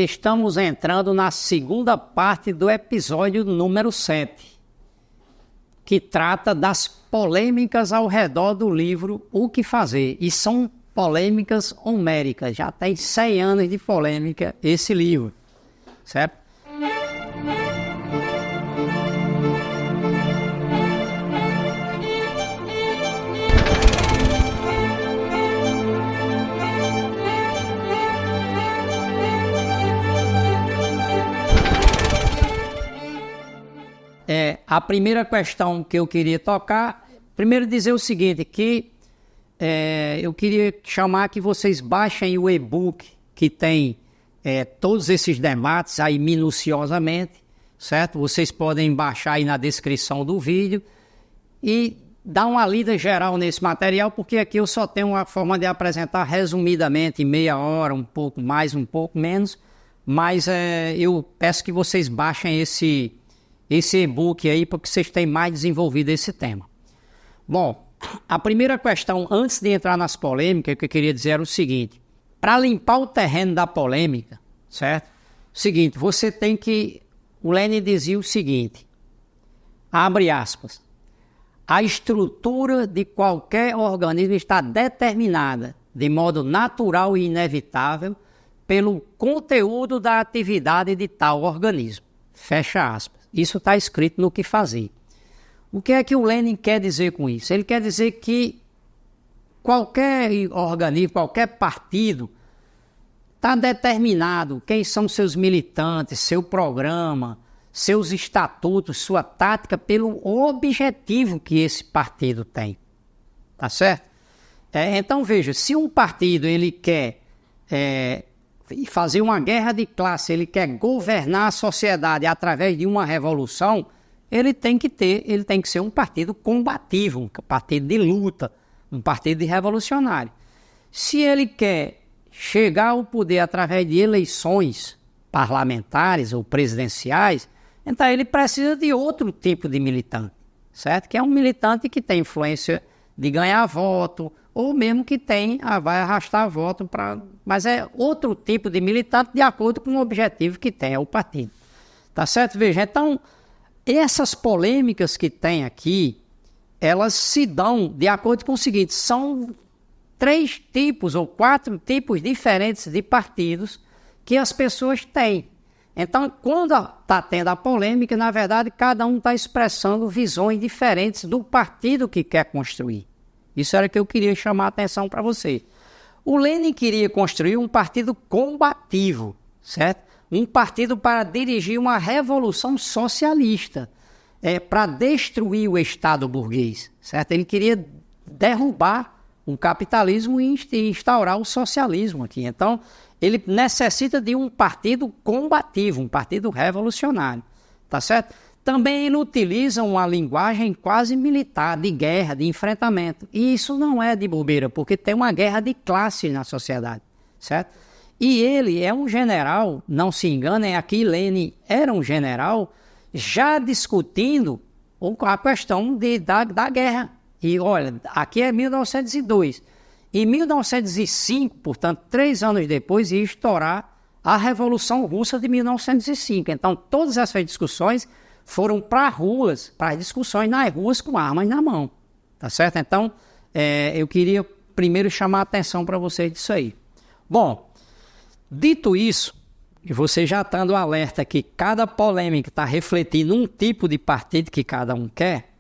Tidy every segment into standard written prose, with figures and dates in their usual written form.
estamos entrando na segunda parte do episódio número 7, que trata das polêmicas ao redor do livro O que Fazer. E são polêmicas homéricas, já tem 100 anos de polêmica esse livro, certo? A primeira questão que eu queria tocar, primeiro dizer o seguinte, que eu queria chamar que vocês baixem o e-book que tem todos esses debates aí minuciosamente, certo? Vocês podem baixar aí na descrição do vídeo e dar uma lida geral nesse material, porque aqui eu só tenho uma forma de apresentar resumidamente em meia hora, um pouco mais, um pouco menos, mas eu peço que vocês baixem esse e-book aí, porque vocês têm mais desenvolvido esse tema. Bom, a primeira questão, antes de entrar nas polêmicas, que eu queria dizer era o seguinte: para limpar o terreno da polêmica, certo? Seguinte, você tem que... O Lenin dizia o seguinte, abre aspas, a estrutura de qualquer organismo está determinada de modo natural e inevitável pelo conteúdo da atividade de tal organismo. Fecha aspas. Isso está escrito no Que Fazer. O que é que o Lenin quer dizer com isso? Ele quer dizer que qualquer organismo, qualquer partido, está determinado quem são seus militantes, seu programa, seus estatutos, sua tática, pelo objetivo que esse partido tem. Tá certo? Então, veja, se um partido ele quer fazer uma guerra de classe, ele quer governar a sociedade através de uma revolução, ele tem que ser um partido combativo, um partido de luta, um partido de revolucionário. Se ele quer chegar ao poder através de eleições parlamentares ou presidenciais, então ele precisa de outro tipo de militante, certo? Que é um militante que tem influência de ganhar voto, ou mesmo que vai arrastar voto mas é outro tipo de militante de acordo com o objetivo que tem o partido. Tá certo? Veja, então, essas polêmicas que tem aqui, elas se dão de acordo com o seguinte, são 3 tipos ou 4 tipos diferentes de partidos que as pessoas têm. Então, quando está tendo a polêmica, na verdade, cada um está expressando visões diferentes do partido que quer construir. Isso era que eu queria chamar a atenção para você. O Lenin queria construir um partido combativo, certo? Um partido para dirigir uma revolução socialista, para destruir o Estado burguês, certo? Ele queria derrubar o capitalismo e instaurar o socialismo aqui. Então, ele necessita de um partido combativo, um partido revolucionário, tá certo? Também ele utiliza uma linguagem quase militar, de guerra, de enfrentamento. E isso não é de bobeira, porque tem uma guerra de classe na sociedade, certo? E ele é um general, não se enganem, aqui Lenin era um general já discutindo a questão da guerra. E olha, aqui é 1902. Em 1905, portanto, 3 anos depois, ia estourar a Revolução Russa de 1905. Então, todas essas discussões foram para ruas, para discussões nas ruas com armas na mão, tá certo? Então, eu queria primeiro chamar a atenção para vocês disso aí. Bom, dito isso, e você já estando alerta que cada polêmica está refletindo um tipo de partido que cada um quer,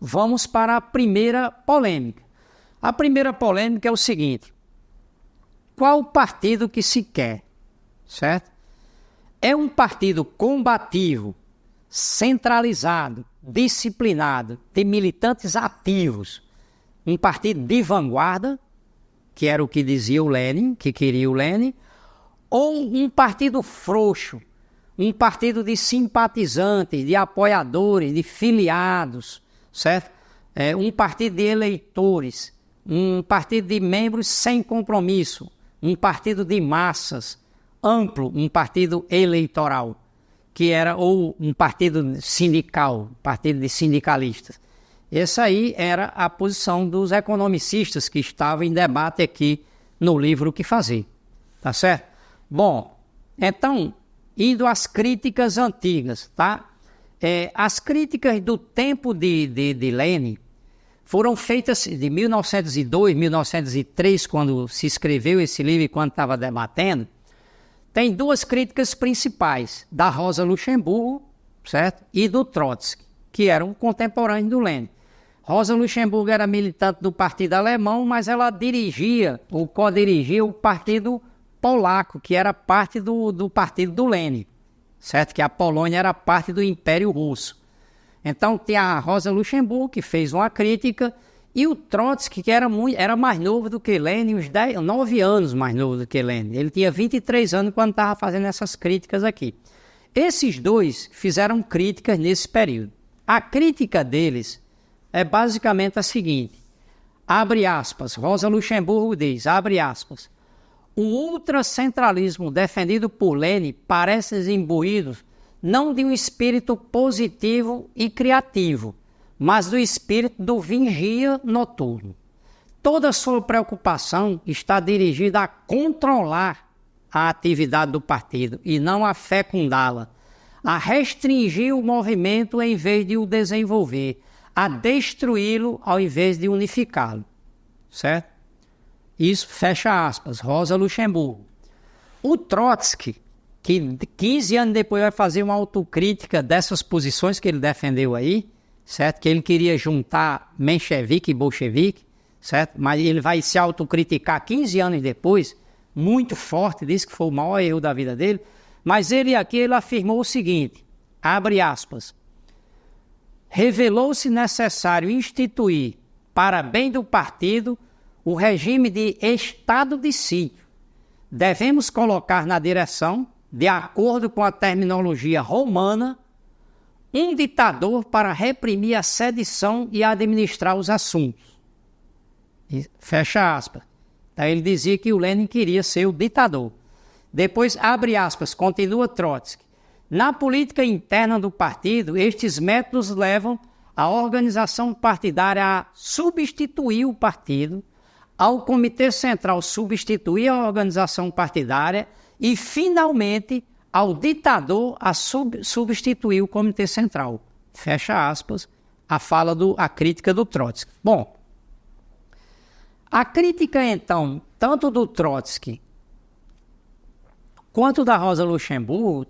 vamos para a primeira polêmica. A primeira polêmica é o seguinte: qual o partido que se quer, certo? É um partido combativo, centralizado, disciplinado, de militantes ativos, um partido de vanguarda, que era o que dizia o Lenin, que queria o Lenin, ou um partido frouxo, um partido de simpatizantes, de apoiadores, de filiados, certo? Um partido de eleitores, um partido de membros sem compromisso, um partido de massas, amplo, um partido eleitoral, que era ou um partido sindical, partido de sindicalistas. Essa aí era a posição dos economicistas que estavam em debate aqui no livro O que Fazer. Tá certo? Bom, Então, indo às críticas antigas, tá? As críticas do tempo de Lenin foram feitas de 1902, 1903, quando se escreveu esse livro e quando estava debatendo. Tem duas críticas principais, da Rosa Luxemburgo, certo? E do Trotsky, que eram contemporâneos do Lenin. Rosa Luxemburgo era militante do Partido Alemão, mas ela dirigia, ou co-dirigia, o Partido Polaco, que era parte do partido do Lenin, certo? Que a Polônia era parte do Império Russo. Então tem a Rosa Luxemburgo, que fez uma crítica, e o Trotsky, que era mais novo do que Lenin, uns 9 anos mais novo do que Lenin. Ele tinha 23 anos quando estava fazendo essas críticas aqui. Esses dois fizeram críticas nesse período. A crítica deles é basicamente a seguinte, abre aspas, Rosa Luxemburgo diz, abre aspas, o ultracentralismo defendido por Lenin parece imbuído não de um espírito positivo e criativo, mas do espírito do vigia noturno. Toda sua preocupação está dirigida a controlar a atividade do partido e não a fecundá-la, a restringir o movimento em vez de o desenvolver, a destruí-lo ao invés de unificá-lo, certo? Isso, fecha aspas, Rosa Luxemburgo. O Trotsky, que 15 anos depois vai fazer uma autocrítica dessas posições que ele defendeu aí, certo? Que ele queria juntar menchevique e bolchevique, certo? Mas ele vai se autocriticar 15 anos depois, muito forte, disse que foi o maior erro da vida dele, mas ele afirmou o seguinte, abre aspas, revelou-se necessário instituir, para bem do partido, o regime de estado de sítio. Devemos colocar na direção, de acordo com a terminologia romana, um ditador para reprimir a sedição e administrar os assuntos. E fecha aspas. Então ele dizia que o Lenin queria ser o ditador. Depois, abre aspas, continua Trotsky. Na política interna do partido, estes métodos levam a organização partidária a substituir o partido, ao Comitê Central substituir a organização partidária e, finalmente, ao ditador a substituir o Comitê Central. Fecha aspas, a crítica do Trotsky. Bom, a crítica, então, tanto do Trotsky quanto da Rosa Luxemburgo,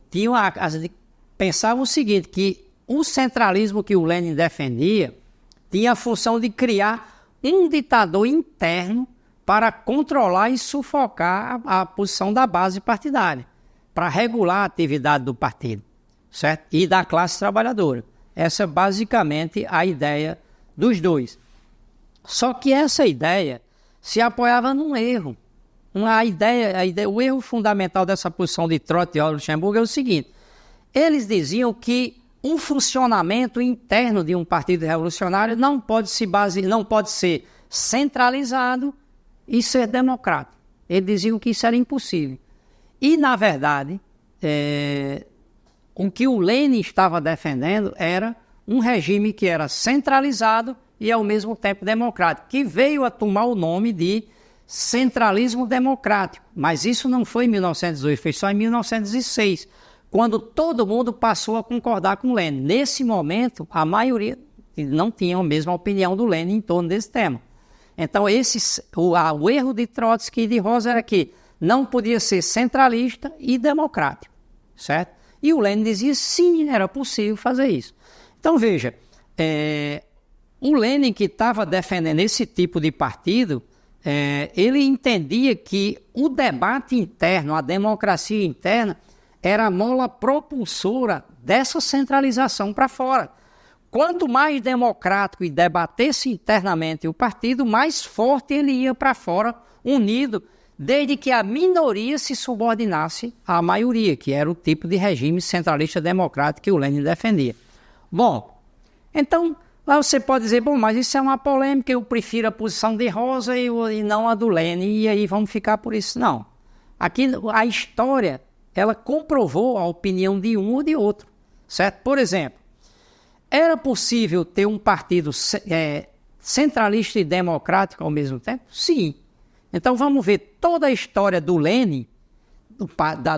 pensavam o seguinte, que o centralismo que o Lenin defendia tinha a função de criar um ditador interno para controlar e sufocar a posição da base partidária, para regular a atividade do partido, certo? E da classe trabalhadora. Essa é basicamente a ideia dos dois. Só que essa ideia se apoiava num erro. O erro fundamental dessa posição de Trotsky e Luxemburgo é o seguinte, eles diziam que um funcionamento interno de um partido revolucionário não pode ser centralizado e ser democrático. Eles diziam que isso era impossível. E, na verdade, o que o Lenin estava defendendo era um regime que era centralizado e, ao mesmo tempo, democrático, que veio a tomar o nome de centralismo democrático. Mas isso não foi em 1908, foi só em 1906, quando todo mundo passou a concordar com Lenin. Nesse momento, a maioria não tinha a mesma opinião do Lenin em torno desse tema. Então, o erro de Trotsky e de Rosa era que não podia ser centralista e democrático, certo? E o Lenin dizia sim, era possível fazer isso. Então, veja, o Lenin que estava defendendo esse tipo de partido, ele entendia que o debate interno, a democracia interna, era a mola propulsora dessa centralização para fora. Quanto mais democrático e debatesse internamente o partido, mais forte ele ia para fora, unido, desde que a minoria se subordinasse à maioria, que era o tipo de regime centralista democrático que o Lenin defendia. Bom, então, lá você pode dizer, mas isso é uma polêmica, eu prefiro a posição de Rosa e não a do Lenin, e aí vamos ficar por isso. Não. Aqui a história, ela comprovou a opinião de um ou de outro, certo? Por exemplo, era possível ter um partido centralista e democrático ao mesmo tempo? Sim. Então vamos ver toda a história do Lenin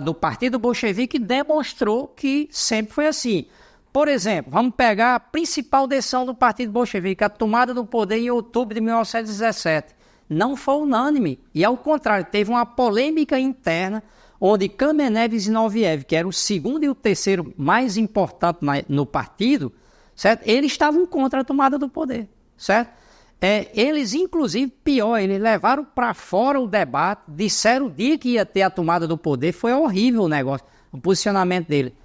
do Partido Bolchevique demonstrou que sempre foi assim. Por exemplo, vamos pegar a principal decisão do Partido Bolchevique, a tomada do poder em outubro de 1917. Não foi unânime, e ao contrário, teve uma polêmica interna, onde Kamenev e Zinoviev, que era o segundo e o terceiro mais importante no partido, certo? Eles estavam contra a tomada do poder, certo? Eles, inclusive, pior, eles levaram para fora o debate, disseram o dia que ia ter a tomada do poder, foi horrível o negócio, o posicionamento dele.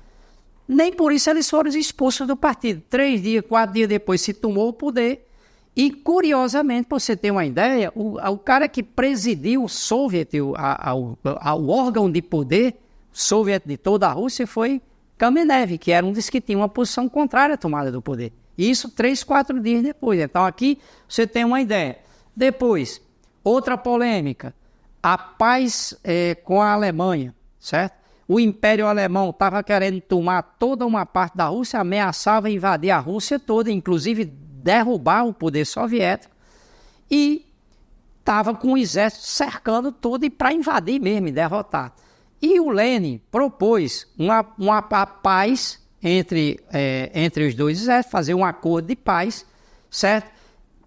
Nem por isso eles foram expulsos do partido. 3 dias, 4 dias depois se tomou o poder. E, curiosamente, para você ter uma ideia, o cara que presidiu o Soviet, o órgão de poder Soviet de toda a Rússia, foi Kamenev, que era um dos que tinha uma posição contrária à tomada do poder. Isso 3, 4 dias depois. Então, aqui você tem uma ideia. Depois, outra polêmica, a paz com a Alemanha, certo? O Império Alemão estava querendo tomar toda uma parte da Rússia, ameaçava invadir a Rússia toda, inclusive derrubar o poder soviético, e estava com o exército cercando tudo e para invadir mesmo e derrotar. E o Lenin propôs uma paz entre os dois exércitos, fazer um acordo de paz, certo?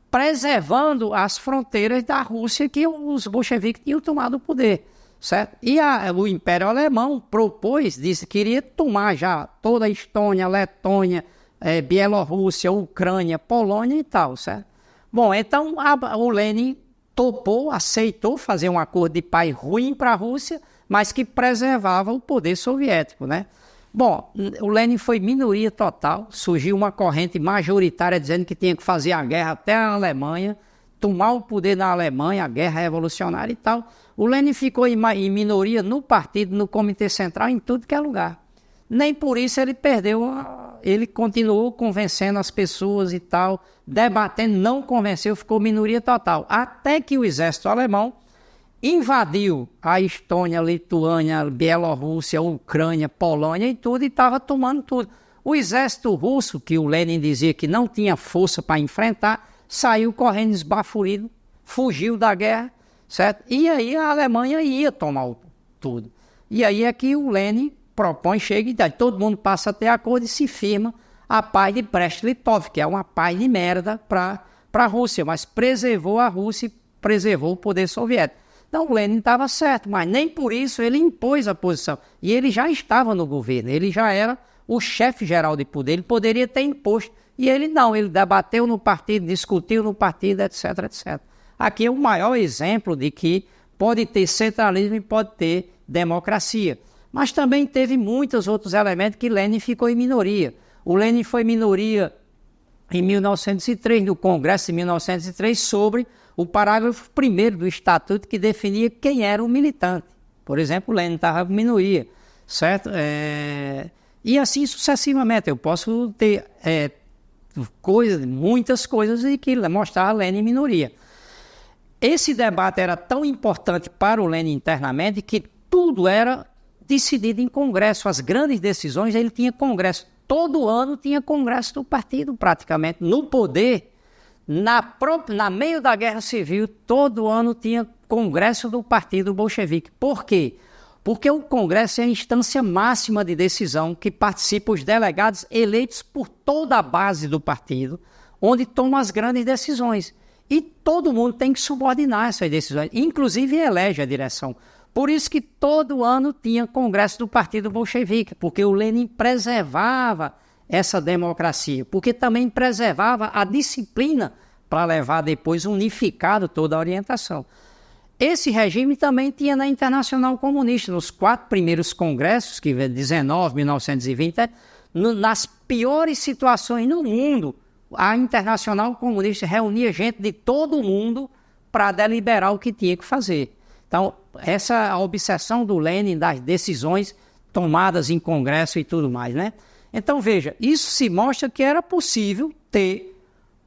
Preservando as fronteiras da Rússia que os bolcheviques tinham tomado o poder. Certo? E o Império Alemão propôs, disse que queria tomar já toda a Estônia, Letônia, Bielorrússia, Ucrânia, Polônia e tal, certo? Bom, então o Lenin topou, aceitou fazer um acordo de paz ruim para a Rússia, mas que preservava o poder soviético, né? Bom, o Lenin foi minoria total, surgiu uma corrente majoritária dizendo que tinha que fazer a guerra até a Alemanha, tomar o poder na Alemanha, a guerra revolucionária e tal. O Lenin ficou em minoria no partido, no Comitê Central, em tudo que é lugar. Nem por isso ele perdeu, ele continuou convencendo as pessoas e tal, debatendo, não convenceu, ficou minoria total. Até que o exército alemão invadiu a Estônia, Lituânia, Bielorrússia, Ucrânia, Polônia e tudo, e estava tomando tudo. O exército russo, que o Lenin dizia que não tinha força para enfrentar, saiu correndo esbaforido, fugiu da guerra, certo? E aí a Alemanha ia tomar tudo. E aí é que o Lenin propõe, chega e todo mundo passa a ter acordo e se firma a paz de Brest-Litov, que é uma paz de merda para a Rússia, mas preservou a Rússia e preservou o poder soviético. Então o Lenin estava certo, mas nem por isso ele impôs a posição. E ele já estava no governo, ele já era o chefe geral de poder, ele poderia ter imposto. E ele não, ele debateu no partido, discutiu no partido, etc, etc. Aqui é o maior exemplo de que pode ter centralismo e pode ter democracia. Mas também teve muitos outros elementos que Lenin ficou em minoria. O Lenin foi minoria em 1903, no Congresso de 1903, sobre o parágrafo 1º do Estatuto que definia quem era o militante. Por exemplo, o Lenin estava em minoria, certo? E assim sucessivamente. Eu posso ter muitas coisas e que mostrar a Lenin em minoria. Esse debate era tão importante para o Lenin internamente que tudo era decidido em congresso. As grandes decisões, ele tinha congresso. Todo ano tinha congresso do partido, praticamente. No poder, na meio da Guerra Civil, todo ano tinha congresso do partido bolchevique. Por quê? Porque o congresso é a instância máxima de decisão que participam os delegados eleitos por toda a base do partido, onde tomam as grandes decisões. E todo mundo tem que subordinar essas decisões, inclusive elege a direção. Por isso que todo ano tinha congresso do partido bolchevique, porque o Lenin preservava essa democracia, porque também preservava a disciplina para levar depois unificado toda a orientação. Esse regime também tinha na Internacional Comunista, nos 4 primeiros congressos, que 19, 1920, nas piores situações no mundo, a Internacional Comunista reunia gente de todo o mundo para deliberar o que tinha que fazer. Então, essa é a obsessão do Lenin das decisões tomadas em congresso e tudo mais, né? Então, veja, isso se mostra que era possível ter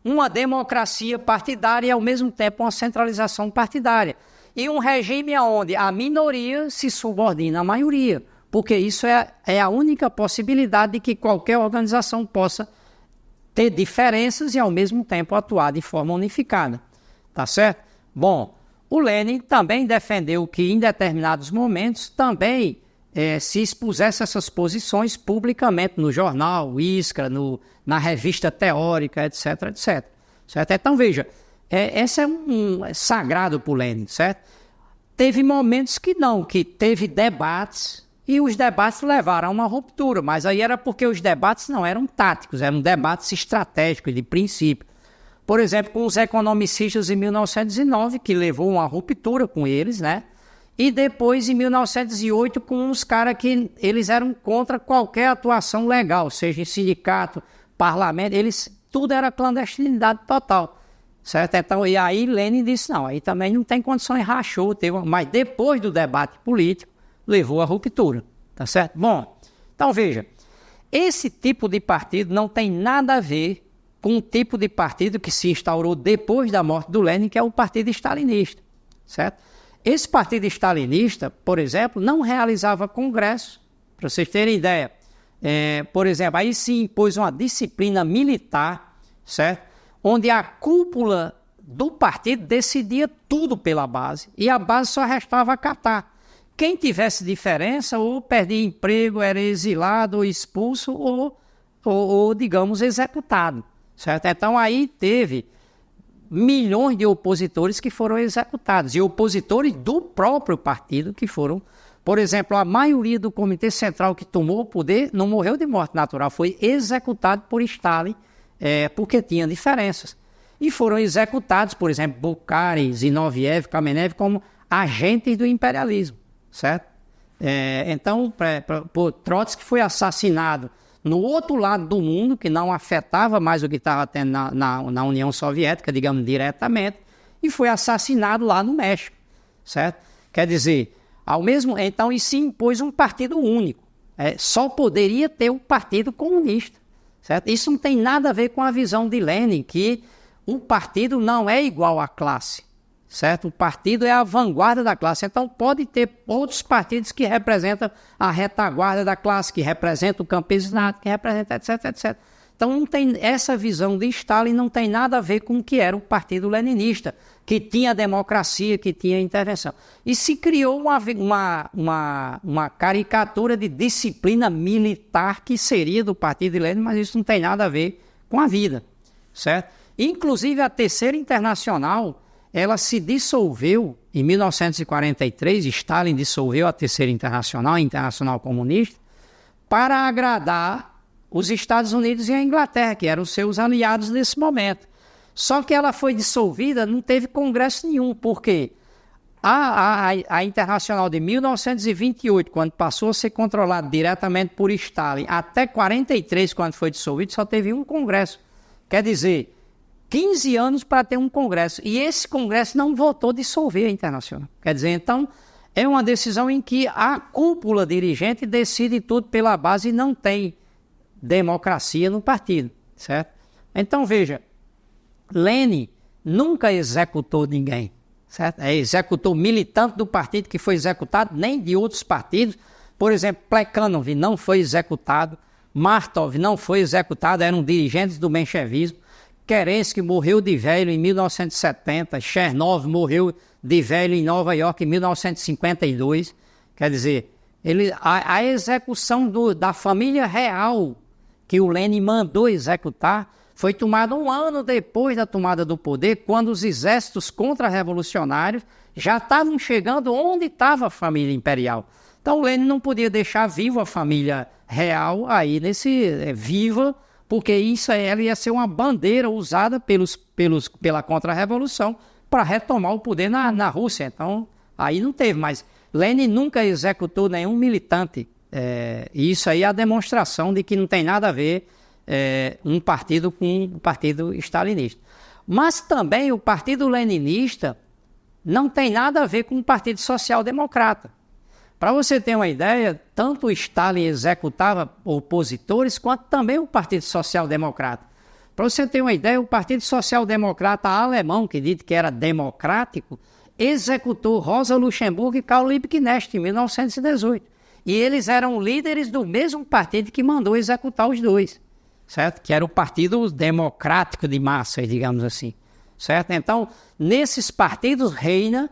uma democracia partidária e, ao mesmo tempo, uma centralização partidária. E um regime onde a minoria se subordina à maioria, porque isso é a única possibilidade de que qualquer organização possa ter diferenças e, ao mesmo tempo, atuar de forma unificada. Tá certo? Bom, O Lenin também defendeu que, em determinados momentos, também se expusesse essas posições publicamente no jornal, Iskra, na revista teórica, etc, etc. Certo? Então, veja, esse é sagrado para o Lenin, certo? Teve momentos que não, que teve debates e os debates levaram a uma ruptura, mas aí era porque os debates não eram táticos, eram debates estratégicos, de princípio. Por exemplo, com os economicistas em 1909, que levou a uma ruptura com eles, né? E depois, em 1908, com os caras que eles eram contra qualquer atuação legal, seja em sindicato, parlamento, tudo era clandestinidade total, certo? Então, e aí Lenin disse, não, aí também não tem condições, rachou, mas depois do debate político, levou à ruptura, tá certo? Bom, então veja, esse tipo de partido não tem nada a ver com o tipo de partido que se instaurou depois da morte do Lenin, que é o partido stalinista, certo? Esse partido stalinista, por exemplo, não realizava congresso, para vocês terem ideia. Por exemplo, aí se impôs uma disciplina militar, certo? Onde a cúpula do partido decidia tudo pela base, e a base só restava acatar. Quem tivesse diferença, ou perdia emprego, era exilado, ou expulso, ou digamos, executado, certo? Então aí teve milhões de opositores que foram executados, e opositores do próprio partido que foram, por exemplo, a maioria do Comitê Central que tomou o poder não morreu de morte natural, foi executado por Stalin, porque tinha diferenças. E foram executados, por exemplo, Bukharin, Zinoviev, Kamenev, como agentes do imperialismo, certo? Então, Trotsky foi assassinado no outro lado do mundo, que não afetava mais o que estava tendo na União Soviética, digamos, diretamente, e foi assassinado lá no México, certo? Quer dizer, então, e se impôs um partido único. Só poderia ter um partido comunista, certo? Isso não tem nada a ver com a visão de Lenin, que o partido não é igual à classe, certo? O partido é a vanguarda da classe, então pode ter outros partidos que representam a retaguarda da classe, que representam o campesinato, que representam etc, etc. Então não tem, essa visão de Stalin não tem nada a ver com o que era o partido leninista, que tinha democracia, que tinha intervenção. E se criou uma caricatura de disciplina militar que seria do partido de Lenin, mas isso não tem nada a ver com a vida, certo? Inclusive a Terceira Internacional, ela se dissolveu em 1943, Stalin dissolveu a Terceira Internacional, a Internacional Comunista, para agradar os Estados Unidos e a Inglaterra, que eram seus aliados nesse momento. Só que ela foi dissolvida, não teve congresso nenhum, porque a Internacional de 1928, quando passou a ser controlada diretamente por Stalin, até 1943, quando foi dissolvido, só teve um congresso. Quer dizer, 15 anos para ter um congresso. E esse congresso não votou dissolver a Internacional. Quer dizer, então, é uma decisão em que a cúpula dirigente decide tudo pela base e não tem democracia no partido, certo? Então, veja, Lenin nunca executou ninguém, certo? Executou militante do partido que foi executado, nem de outros partidos. Por exemplo, Plekhanov não foi executado, Martov não foi executado, eram dirigentes do menchevismo. Kerensky morreu de velho em 1970, Chernov morreu de velho em Nova York em 1952. Quer dizer, a execução da família real que o Lenin mandou executar foi tomada um ano depois da tomada do poder, quando os exércitos contra-revolucionários já estavam chegando onde estava a família imperial. Então o Lenin não podia deixar viva a família real aí viva, porque isso ela ia ser uma bandeira usada pela contra-revolução para retomar o poder na Rússia. Então, aí não teve, mas Lenin nunca executou nenhum militante. E isso aí é a demonstração de que não tem nada a ver um partido com o partido stalinista. Mas também o partido leninista não tem nada a ver com o partido social-democrata. Para você ter uma ideia, tanto o Stalin executava opositores, quanto também o Partido Social Democrata. Para você ter uma ideia, o Partido Social Democrata alemão, que disse que era democrático, executou Rosa Luxemburgo e Karl Liebknecht em 1918. E eles eram líderes do mesmo partido que mandou executar os dois, certo? Que era o Partido Democrático de Massa, digamos assim. certo? Então, nesses partidos reina,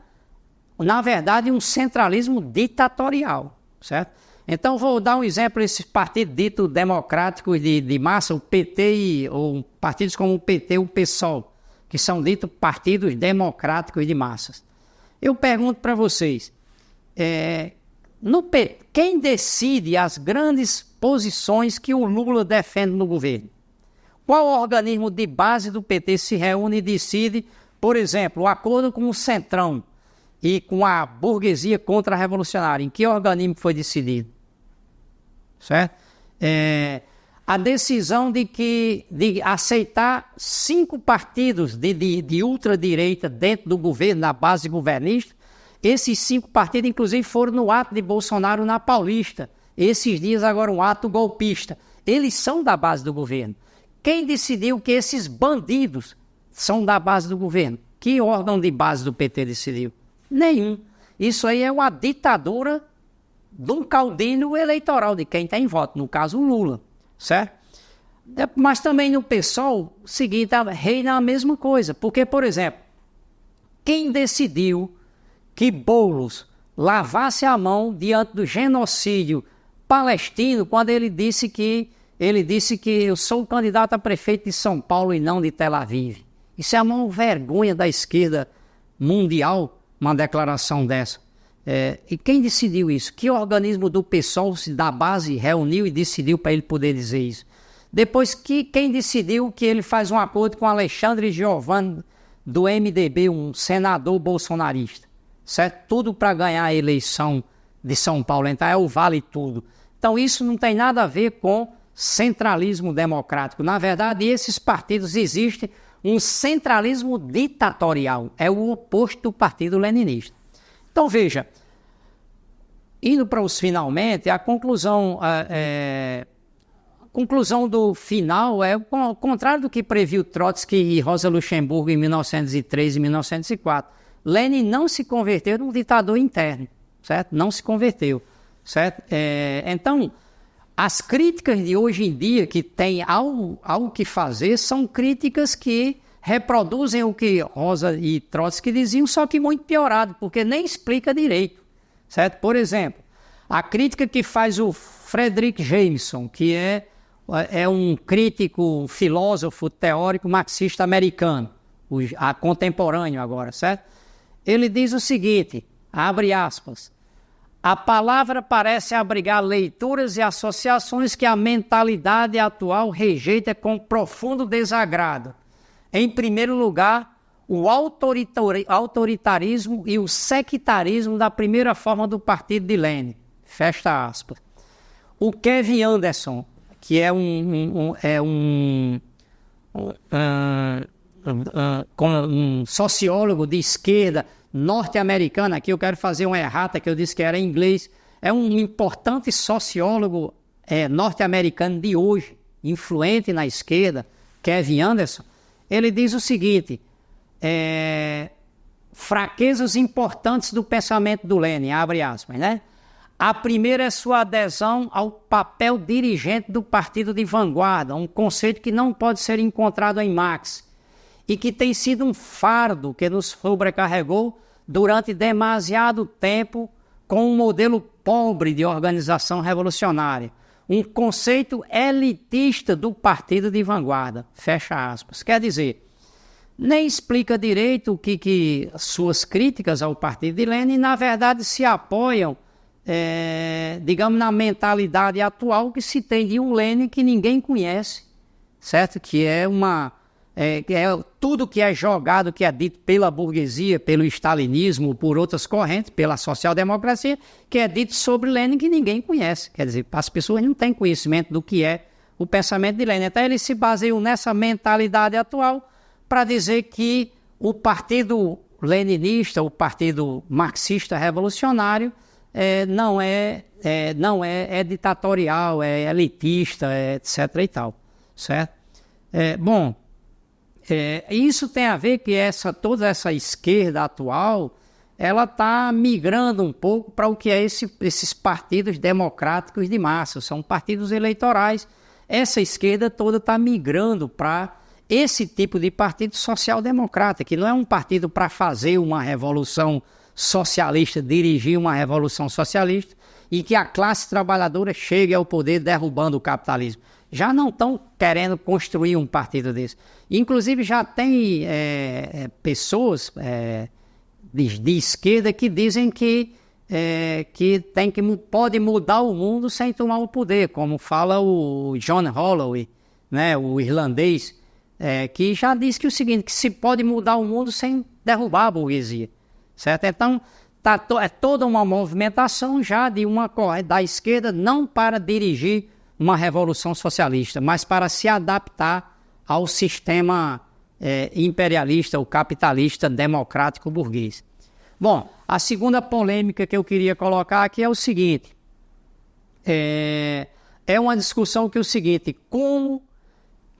na verdade, um centralismo ditatorial, certo? Então, vou dar um exemplo desses partidos ditos democráticos de massa, o PT, ou partidos como o PT e o PSOL, que são ditos partidos democráticos de massas. Eu pergunto para vocês, quem decide as grandes posições que o Lula defende no governo? Qual organismo de base do PT se reúne e decide, por exemplo, o acordo com o Centrão e com a burguesia contra-revolucionária? Em que organismo foi decidido? Certo? A decisão de aceitar 5 partidos de ultradireita dentro do governo, na base governista. Esses 5 partidos, inclusive, foram no ato de Bolsonaro na Paulista. Esses dias agora um ato golpista. Eles são da base do governo. Quem decidiu que esses bandidos são da base do governo? Que órgão de base do PT decidiu? Nenhum. Isso aí é uma ditadura de um caudilho eleitoral de quem tem voto, no caso o Lula, certo? Mas também no PSOL, o seguinte, reina a mesma coisa, porque, por exemplo, quem decidiu que Boulos lavasse a mão diante do genocídio palestino quando ele disse que eu sou o candidato a prefeito de São Paulo e não de Tel Aviv? Isso é uma vergonha da esquerda mundial, uma declaração dessa. E quem decidiu isso? Que organismo do PSOL da base reuniu e decidiu para ele poder dizer isso? Depois, quem decidiu que ele faz um acordo com Alexandre Giovanni do MDB, um senador bolsonarista? Certo? Tudo para ganhar a eleição de São Paulo. Então é o vale tudo. Então isso não tem nada a ver com centralismo democrático. Na verdade, esses partidos existem um centralismo ditatorial. É o oposto do Partido Leninista. Então, veja, indo para os finalmente, a conclusão do final é o contrário do que previu Trotsky e Rosa Luxemburgo em 1903 e 1904. Lenin não se converteu num ditador interno, certo? Não se converteu, certo? Então, as críticas de hoje em dia que tem ao que fazer são críticas que reproduzem o que Rosa e Trotsky diziam, só que muito piorado, porque nem explica direito, certo? Por exemplo, a crítica que faz o Frederick Jameson, que é um crítico, um filósofo, teórico marxista americano, contemporâneo agora, certo? Ele diz o seguinte, abre aspas, a palavra parece abrigar leituras e associações que a mentalidade atual rejeita com profundo desagrado. Em primeiro lugar, o autoritarismo e o sectarismo da primeira forma do partido de Lenin. Fecha aspas. O Kevin Anderson, que é um sociólogo de esquerda norte-americano, aqui eu quero fazer uma errata que eu disse que era em inglês, é um importante sociólogo norte-americano de hoje, influente na esquerda, Kevin Anderson. Ele diz o seguinte, fraquezas importantes do pensamento do Lenin, abre aspas, né? A primeira é sua adesão ao papel dirigente do partido de vanguarda, um conceito que não pode ser encontrado em Marx e que tem sido um fardo que nos sobrecarregou durante demasiado tempo com um modelo pobre de organização revolucionária. Um conceito elitista do partido de vanguarda, fecha aspas. Quer dizer, nem explica direito o que suas críticas ao partido de Lenin, na verdade, se apoiam, digamos, na mentalidade atual que se tem de um Lenin que ninguém conhece, certo? Que é tudo que é jogado, que é dito pela burguesia, pelo stalinismo, por outras correntes, pela social-democracia, que é dito sobre Lenin que ninguém conhece. Quer dizer, as pessoas não têm conhecimento do que é o pensamento de Lenin. Então, eles se baseiam nessa mentalidade atual para dizer que o partido leninista, o partido marxista revolucionário, não é ditatorial, é elitista, etc. e tal, certo? Isso tem a ver que toda essa esquerda atual, ela está migrando um pouco para o que é esses partidos democráticos de massa, são partidos eleitorais. Essa esquerda toda está migrando para esse tipo de partido social-democrata, que não é um partido para fazer uma revolução socialista, dirigir uma revolução socialista, e que a classe trabalhadora chegue ao poder derrubando o capitalismo. Já não estão querendo construir um partido desse. Inclusive já tem pessoas de esquerda que dizem que pode mudar o mundo sem tomar o poder, como fala o John Holloway, né, o irlandês, que já diz que o seguinte, que se pode mudar o mundo sem derrubar a burguesia, certo? Então, é toda uma movimentação já da esquerda, não para dirigir uma revolução socialista, mas para se adaptar ao sistema imperialista, o capitalista democrático burguês. Bom, a segunda polêmica que eu queria colocar aqui é o seguinte, é uma discussão que é o seguinte, como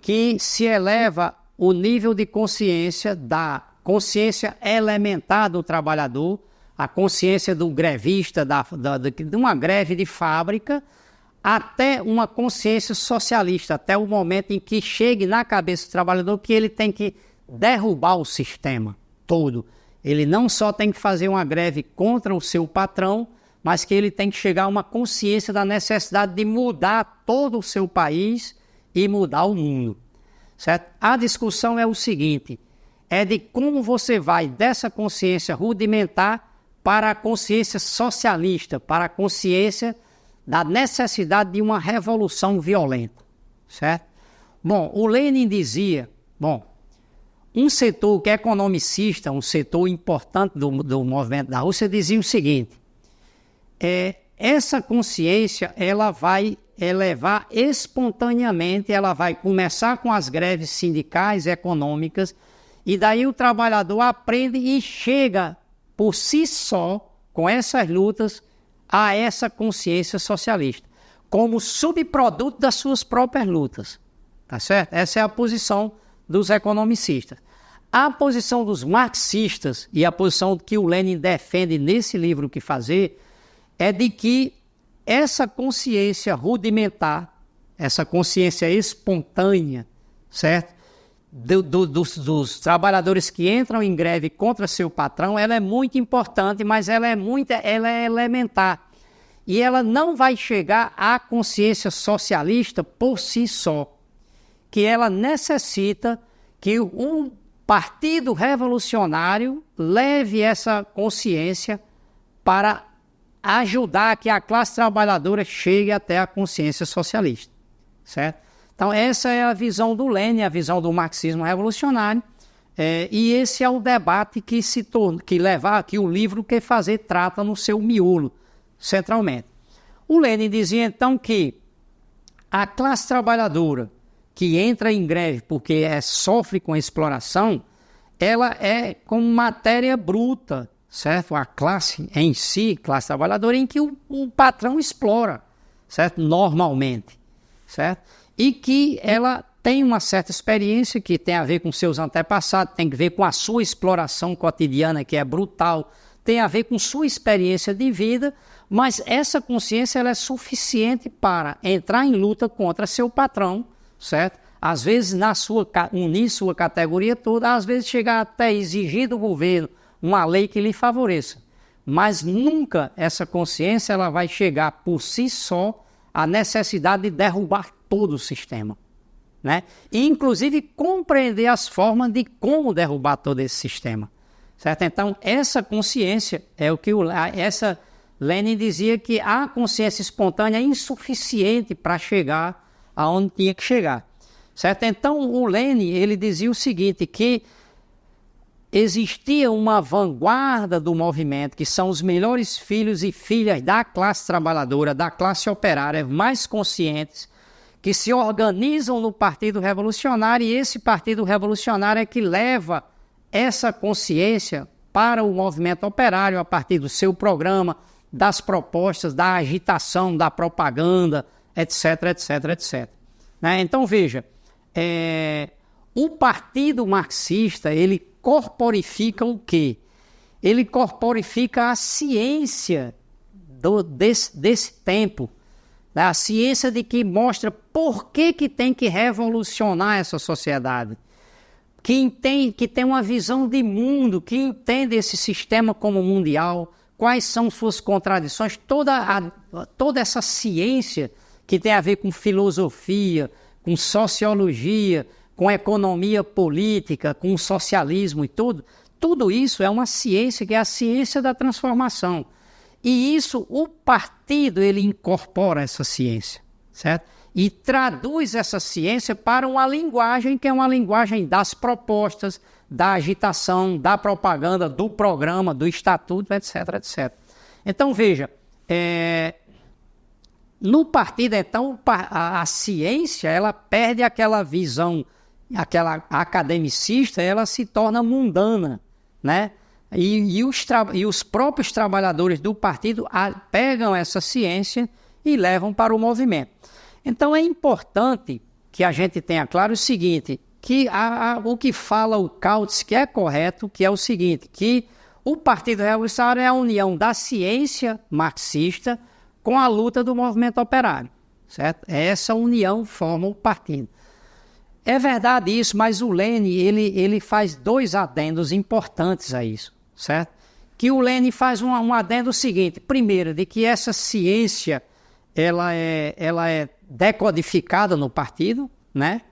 que se eleva o nível de consciência da consciência elementar do trabalhador, a consciência do grevista, de uma greve de fábrica, até uma consciência socialista, até o momento em que chegue na cabeça do trabalhador que ele tem que derrubar o sistema todo. Ele não só tem que fazer uma greve contra o seu patrão, mas que ele tem que chegar a uma consciência da necessidade de mudar todo o seu país e mudar o mundo, certo? A discussão é o seguinte, é de como você vai dessa consciência rudimentar para a consciência socialista, para a consciência da necessidade de uma revolução violenta, certo? Bom, o Lenin dizia, um setor que é economicista, um setor importante do movimento da Rússia, dizia o seguinte, essa consciência ela vai elevar espontaneamente, ela vai começar com as greves sindicais, econômicas, e daí o trabalhador aprende e chega por si só, com essas lutas, a essa consciência socialista, como subproduto das suas próprias lutas, tá certo? Essa é a posição dos economicistas. A posição dos marxistas e a posição que o Lenin defende nesse livro Que Fazer é de que essa consciência rudimentar, essa consciência espontânea, certo? Dos trabalhadores que entram em greve contra seu patrão, ela é muito importante, mas ela é elementar. E ela não vai chegar à consciência socialista por si só, que ela necessita que um partido revolucionário leve essa consciência para ajudar que a classe trabalhadora chegue até a consciência socialista, certo? Então, essa é a visão do Lenin, a visão do marxismo revolucionário, e esse é o debate que o livro Que Fazer trata no seu miolo, centralmente. O Lenin dizia, então, que a classe trabalhadora que entra em greve porque sofre com a exploração, ela é como matéria bruta, certo? A classe em si, classe trabalhadora, em que o patrão explora, certo? Normalmente, certo? E que ela tem uma certa experiência que tem a ver com seus antepassados, tem a ver com a sua exploração cotidiana, que é brutal, tem a ver com sua experiência de vida, mas essa consciência ela é suficiente para entrar em luta contra seu patrão, certo? Às vezes unir sua categoria toda, às vezes chegar até exigir do governo uma lei que lhe favoreça. Mas nunca essa consciência ela vai chegar por si só à necessidade de derrubar todo o sistema, né? E inclusive compreender as formas de como derrubar todo esse sistema, certo? Então essa consciência é o que Lenin dizia que a consciência espontânea é insuficiente para chegar aonde tinha que chegar, certo? Então o Lenin ele dizia o seguinte, que existia uma vanguarda do movimento, que são os melhores filhos e filhas da classe trabalhadora, da classe operária, mais conscientes, que se organizam no Partido Revolucionário, e esse Partido Revolucionário é que leva essa consciência para o movimento operário a partir do seu programa, das propostas, da agitação, da propaganda, etc, etc, etc. Né? Então, veja, o Partido Marxista, ele corporifica o quê? Ele corporifica a ciência desse tempo, né? A ciência de que mostra por que tem que revolucionar essa sociedade. que tem uma visão de mundo, que entende esse sistema como mundial, quais são suas contradições, toda essa ciência que tem a ver com filosofia, com sociologia, com economia política, com socialismo e tudo isso é uma ciência que é a ciência da transformação. E isso, o partido, ele incorpora essa ciência, certo? E traduz essa ciência para uma linguagem que é uma linguagem das propostas, da agitação, da propaganda, do programa, do estatuto, etc, etc. Então, veja, no partido, então, a ciência, ela perde aquela visão, aquela academicista, ela se torna mundana, né? E os próprios trabalhadores do partido pegam essa ciência e levam para o movimento. Então, é importante que a gente tenha claro o seguinte, que o que fala o Kautsky é correto, que é o seguinte, que o Partido Revolucionário é a união da ciência marxista com a luta do movimento operário, certo? Essa união forma o partido. É verdade isso, mas o Lenin, ele faz dois adendos importantes a isso, certo? Que o Lenin faz um adendo seguinte, primeiro, de que essa ciência, ela é decodificada no partido, né?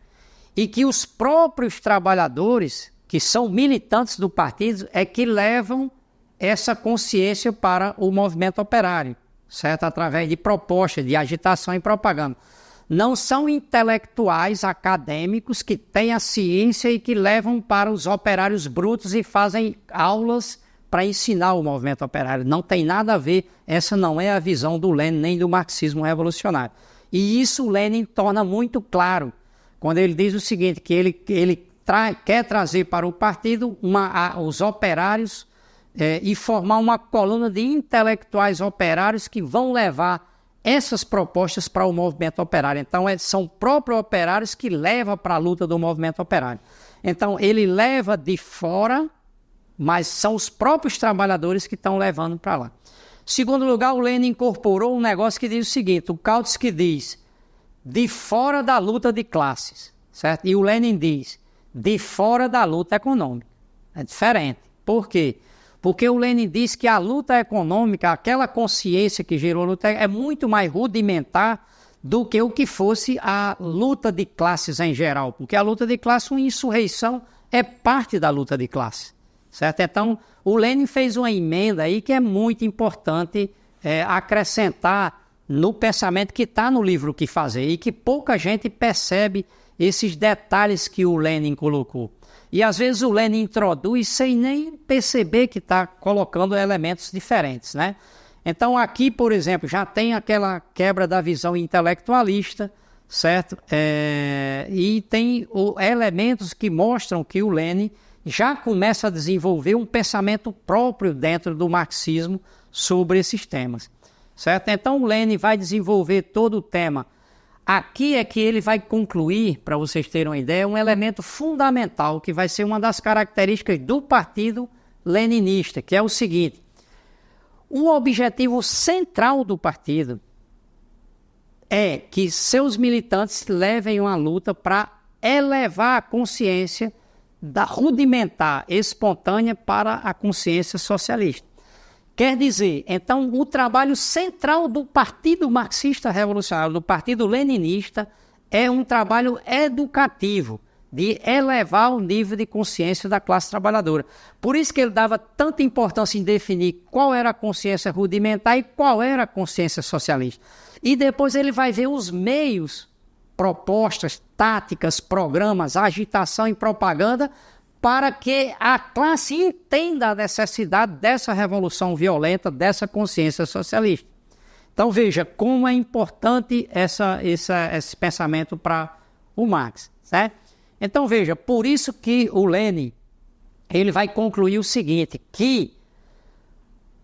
E que os próprios trabalhadores, que são militantes do partido, é que levam essa consciência para o movimento operário, certo? Através de propostas, de agitação e propaganda. Não são intelectuais acadêmicos que têm a ciência e que levam para os operários brutos e fazem aulas para ensinar o movimento operário. Não tem nada a ver, essa não é a visão do Lenin nem do marxismo revolucionário. E isso o Lenin torna muito claro, quando ele diz o seguinte, que ele quer trazer para o partido os operários e formar uma coluna de intelectuais operários que vão levar essas propostas para o movimento operário. Então, são próprios operários que levam para a luta do movimento operário. Então, ele leva de fora, mas são os próprios trabalhadores que estão levando para lá. Segundo lugar, o Lenin incorporou um negócio que diz o seguinte, o Kautsky diz, de fora da luta de classes, certo? E o Lenin diz, de fora da luta econômica. É diferente. Por quê? Porque o Lenin diz que a luta econômica, aquela consciência que gerou a luta, é muito mais rudimentar do que o que fosse a luta de classes em geral. Porque a luta de classes, uma insurreição, é parte da luta de classes, certo? Então, o Lenin fez uma emenda aí que é muito importante acrescentar no pensamento que está no livro O que Fazer e que pouca gente percebe esses detalhes que o Lenin colocou. E às vezes o Lenin introduz sem nem perceber que está colocando elementos diferentes, né? Então aqui, por exemplo, já tem aquela quebra da visão intelectualista, certo? E tem elementos que mostram que o Lenin já começa a desenvolver um pensamento próprio dentro do marxismo sobre esses temas, certo? Então o Lenin vai desenvolver todo o tema. Aqui é que ele vai concluir, para vocês terem uma ideia, um elemento fundamental que vai ser uma das características do partido leninista, que é o seguinte, o objetivo central do partido é que seus militantes levem uma luta para elevar a consciência da rudimentar espontânea para a consciência socialista. Quer dizer, então, o trabalho central do Partido Marxista Revolucionário, do Partido Leninista, é um trabalho educativo, de elevar o nível de consciência da classe trabalhadora. Por isso que ele dava tanta importância em definir qual era a consciência rudimentar e qual era a consciência socialista. E depois ele vai ver os meios, propostas, táticas, programas, agitação e propaganda para que a classe entenda a necessidade dessa revolução violenta, dessa consciência socialista. Então veja como é importante esse pensamento para o Marx, certo? Então veja, por isso que o Lenin ele vai concluir o seguinte, que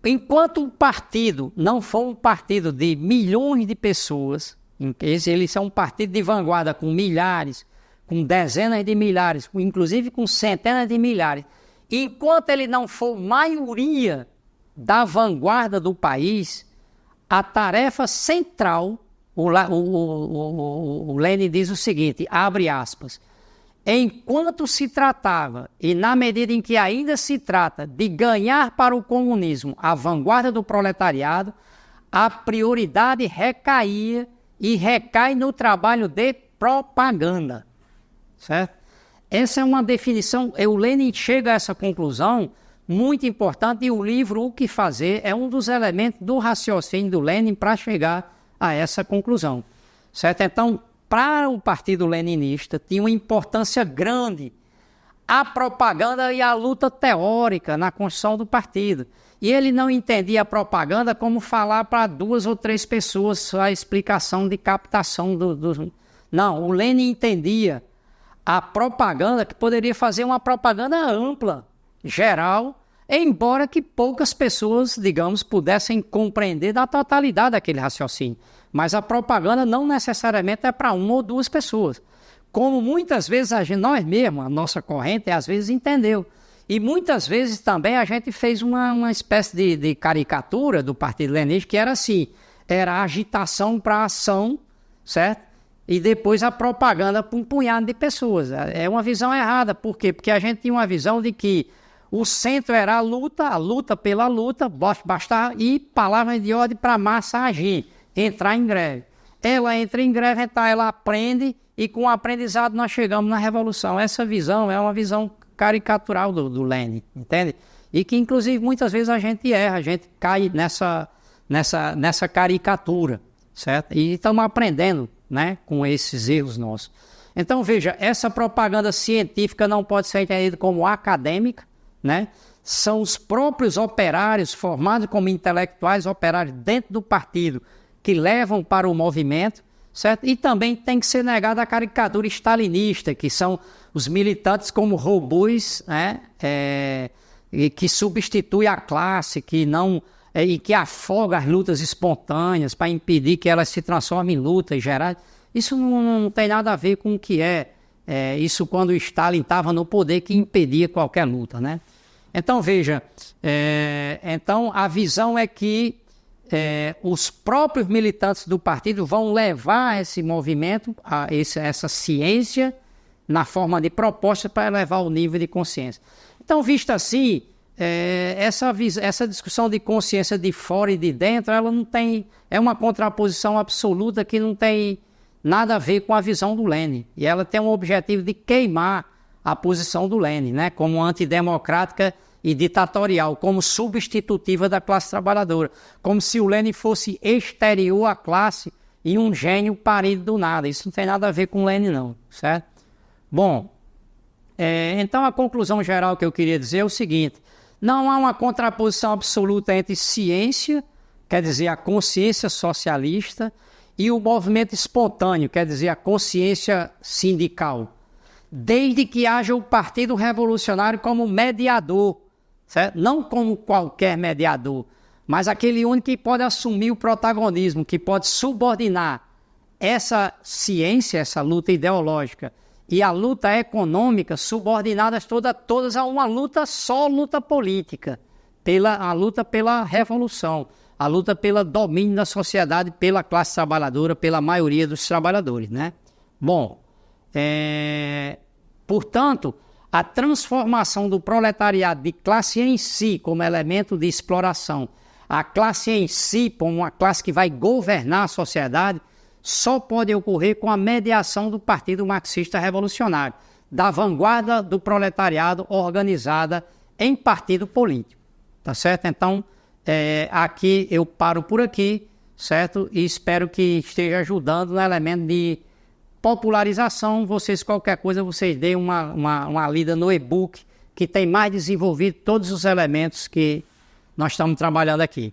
enquanto o partido não for um partido de milhões de pessoas, eles são um partido de vanguarda com milhares, com dezenas de milhares, inclusive com centenas de milhares. E enquanto ele não for maioria da vanguarda do país, a tarefa central, o Lenin diz o seguinte, abre aspas, enquanto se tratava, e na medida em que ainda se trata, de ganhar para o comunismo a vanguarda do proletariado, a prioridade recaía e recai no trabalho de propaganda, certo? Essa é uma definição, o Lenin chega a essa conclusão muito importante, e o livro O que Fazer é um dos elementos do raciocínio do Lenin para chegar a essa conclusão, certo? Então, para o Partido Leninista, tinha uma importância grande a propaganda e a luta teórica na construção do partido. E ele não entendia a propaganda como falar para 2 ou 3 pessoas a explicação de captação do... Não, o Lenin entendia a propaganda que poderia fazer uma propaganda ampla, geral, embora que poucas pessoas, digamos, pudessem compreender da totalidade daquele raciocínio. Mas a propaganda não necessariamente é para 1 ou 2 pessoas. Como muitas vezes nós mesmos, a nossa corrente, às vezes entendeu. E muitas vezes também a gente fez uma espécie de caricatura do Partido Leninista, que era assim, era agitação para ação, certo? E depois a propaganda para um punhado de pessoas. É uma visão errada. Por quê? Porque a gente tinha uma visão de que o centro era a luta pela luta, bastava ir palavras de ordem para a massa agir, entrar em greve. Ela entra em greve, então ela aprende, e com o aprendizado nós chegamos na revolução. Essa visão é uma visão caricatural do Lenin, entende? E que inclusive muitas vezes a gente erra, a gente cai nessa caricatura, certo? E estamos aprendendo, né, com esses erros nossos. Então veja, essa propaganda científica não pode ser entendida como acadêmica, né? São os próprios operários formados como intelectuais operários dentro do partido que levam para o movimento, certo? E também tem que ser negada a caricatura stalinista, que são os militantes como robôs, né? Que substitui a classe, que não e que afoga as lutas espontâneas para impedir que elas se transformem em lutas gerais. Isso não tem nada a ver com o que isso quando o Stalin estava no poder, que impedia qualquer luta, né? Então veja, então a visão é que os próprios militantes do partido vão levar esse movimento, essa ciência, na forma de proposta para elevar o nível de consciência. Então, visto assim, essa discussão de consciência de fora e de dentro, ela não tem, é uma contraposição absoluta que não tem nada a ver com a visão do Lenin. E ela tem um objetivo de queimar a posição do Lenin, né, como antidemocrática e ditatorial, como substitutiva da classe trabalhadora, como se o Lenin fosse exterior à classe e um gênio parido do nada. Isso não tem nada a ver com o Lenin, não, certo? Bom, então a conclusão geral que eu queria dizer é o seguinte: não há uma contraposição absoluta entre ciência, quer dizer, a consciência socialista, e o movimento espontâneo, quer dizer, a consciência sindical, desde que haja o Partido Revolucionário como mediador, certo? Não como qualquer mediador, mas aquele único que pode assumir o protagonismo, que pode subordinar essa ciência, essa luta ideológica, e a luta econômica, subordinadas todas a uma luta só, luta política, a luta pela revolução, a luta pelo domínio da sociedade, pela classe trabalhadora, pela maioria dos trabalhadores, né? Bom, portanto, a transformação do proletariado de classe em si como elemento de exploração, a classe em si como uma classe que vai governar a sociedade, só pode ocorrer com a mediação do Partido Marxista Revolucionário, da vanguarda do proletariado organizada em partido político, tá certo? Então, aqui eu paro por aqui, certo? E espero que esteja ajudando no elemento de popularização. Vocês, qualquer coisa, vocês deem uma lida no e-book, que tem mais desenvolvido todos os elementos que nós estamos trabalhando aqui.